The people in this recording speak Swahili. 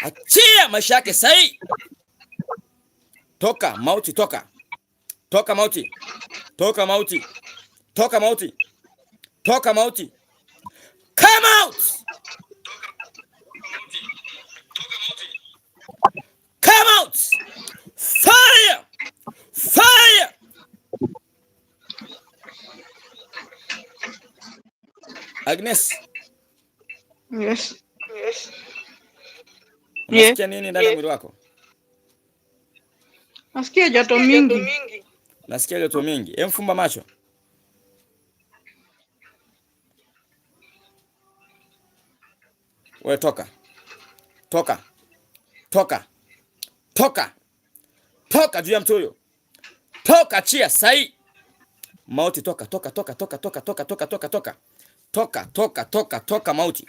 Achia maisha yake sahi. Toka mauti, toka. Toka mauti. Toka mauti. Toka mauti. Toka mauti. Come out. Come out. Fire. Fire. Agnes. Yes. Unasikia nini ndani ya mwili wako? Nasikia joto mingi. Nasikia joto mingi. Fumba macho. Wewe toka. Toka. Toka. Toka. Toka juu ya mtu huyo. Toka chia sahi. Mauti toka, toka, toka, toka, toka, toka, toka, toka, toka. Toka, toka, toka, toka mauti.